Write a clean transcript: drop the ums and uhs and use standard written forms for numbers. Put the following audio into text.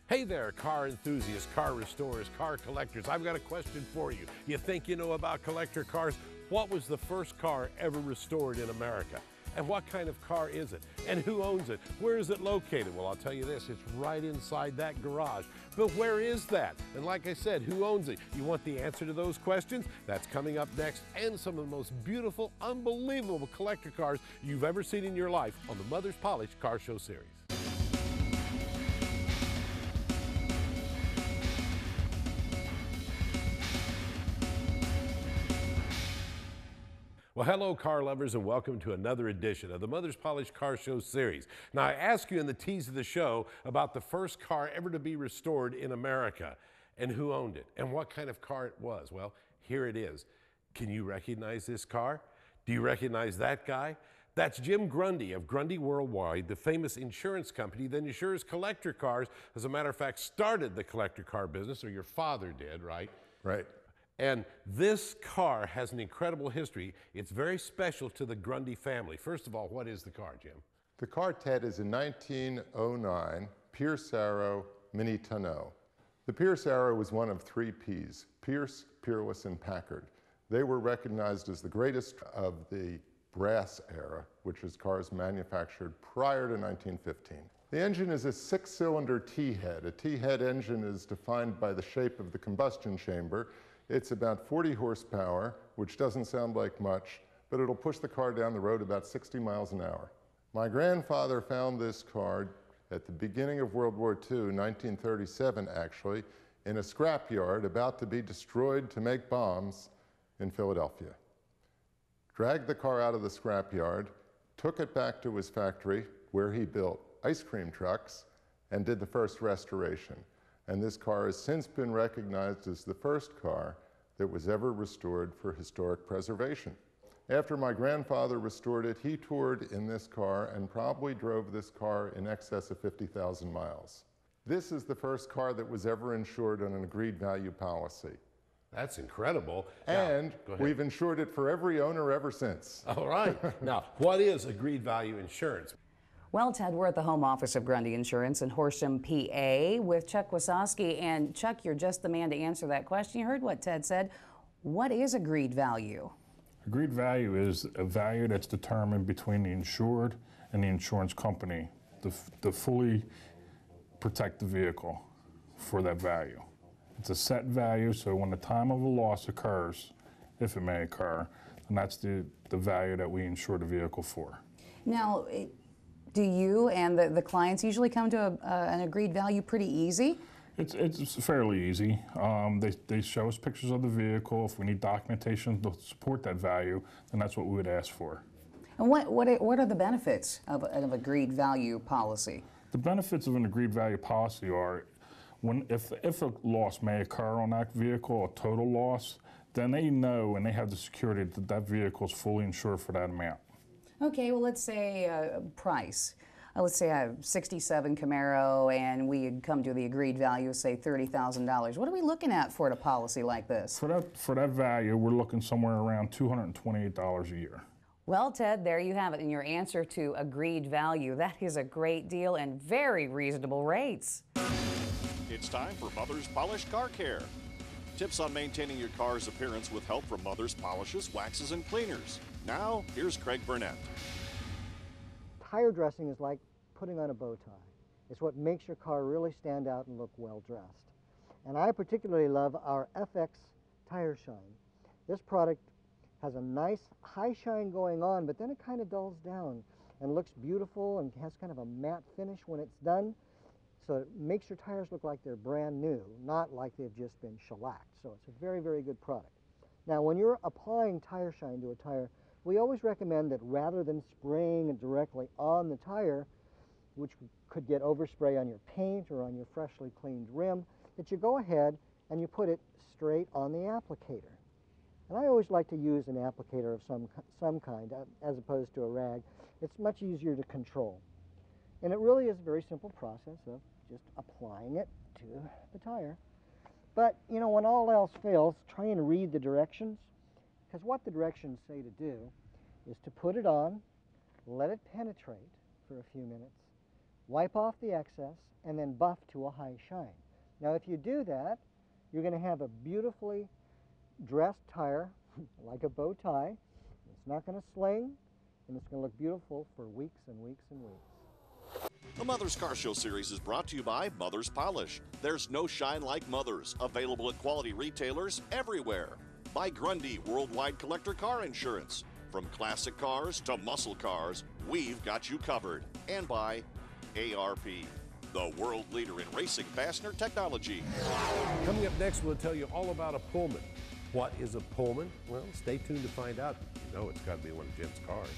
Hey there, car enthusiasts, car restorers, car collectors. I've got a question for you. You think you know about collector cars? What was the first car ever restored in America? And what kind of car is it? And who owns it? Where is it located? Well, I'll tell you this, it's right inside that garage. But where is that? And like I said, who owns it? You want the answer to those questions? That's coming up next, and some of the most beautiful, unbelievable collector cars you've ever seen in your life on the Mother's Polished Car Show Series. Well, hello, car lovers, and welcome to another edition of the Mother's Polished Car Show Series. Now, I asked you in the tease of the show about the first car ever to be restored in America, and who owned it, and what kind of car it was. Well, here it is. Can you recognize this car? Do you recognize that guy? That's Jim Grundy of Grundy Worldwide, the famous insurance company that insures collector cars. As a matter of fact, started the collector car business, or your father did, right? Right. And this car has an incredible history. It's very special to the Grundy family. First of all, what is the car, Jim? The car, Ted, is a 1909 Pierce Arrow Mini Tonneau. The Pierce Arrow was one of three Ps: Pierce, Peerless, and Packard. They were recognized as the greatest of the brass era, which was cars manufactured prior to 1915. The engine is a six-cylinder T-head. A T-head engine is defined by the shape of the combustion chamber. It's about 40 horsepower, which doesn't sound like much, but it'll push the car down the road about 60 miles an hour. My grandfather found this car at the beginning of World War II, 1937 actually, in a scrapyard about to be destroyed to make bombs in Philadelphia. Dragged the car out of the scrapyard, took it back to his factory where he built ice cream trucks and did the first restoration. And this car has since been recognized as the first car that was ever restored for historic preservation. After my grandfather restored it, he toured in this car and probably drove this car in excess of 50,000 miles. This is the first car that was ever insured on an agreed value policy. That's incredible. And we've insured it for every owner ever since. All right. Now, what is agreed value insurance? Well, Ted, we're at the home office of Grundy Insurance in Horsham, PA, with Chuck Wasowski. And Chuck, you're just the man to answer that question. You heard what Ted said. What is agreed value? Agreed value is a value that's determined between the insured and the insurance company to fully protect the vehicle for that value. It's a set value, so when the time of a loss occurs, if it may occur, then that's the value that we insure the vehicle for. Now, do you and the clients usually come to an agreed value pretty easy? It's fairly easy. They show us pictures of the vehicle. If we need documentation to support that value, then that's what we would ask for. And what are the benefits of an agreed value policy? The benefits of an agreed value policy are if a loss may occur on that vehicle, a total loss, then they know and they have the security that that vehicle is fully insured for that amount. Okay, well, let's say price. Let's say I have a 67 Camaro and we come to the agreed value of, say, $30,000. What are we looking at for a policy like this? For that value, we're looking somewhere around $228 a year. Well, Ted, there you have it in your answer to agreed value. That is a great deal and very reasonable rates. It's time for Mother's Polished Car Care. Tips on maintaining your car's appearance with help from Mother's Polishes, Waxes, and Cleaners. Now, here's Craig Burnett. Tire dressing is like putting on a bow tie. It's what makes your car really stand out and look well dressed. And I particularly love our FX Tire Shine. This product has a nice high shine going on, but then it kind of dulls down and looks beautiful and has kind of a matte finish when it's done. So it makes your tires look like they're brand new, not like they've just been shellacked. So it's a very, very good product. Now, when you're applying Tire Shine to a tire, we always recommend that rather than spraying it directly on the tire, which could get overspray on your paint or on your freshly cleaned rim, that you go ahead and you put it straight on the applicator. And I always like to use an applicator of some kind as opposed to a rag. It's much easier to control. And it really is a very simple process of just applying it to the tire. But, you know, when all else fails, try and read the directions, because what the directions say to do is to put it on, let it penetrate for a few minutes, wipe off the excess, and then buff to a high shine. Now if you do that, you're going to have a beautifully dressed tire, like a bow tie. It's not going to sling, and it's going to look beautiful for weeks and weeks and weeks. The Mother's Car Show series is brought to you by Mother's Polish. There's no shine like Mother's, available at quality retailers everywhere. By Grundy, worldwide collector car insurance. From classic cars to muscle cars, we've got you covered. And by ARP, the world leader in racing fastener technology. Coming up next, we'll tell you all about a Pullman. What is a Pullman? Well, stay tuned to find out. You know it's got to be one of Jim's cars.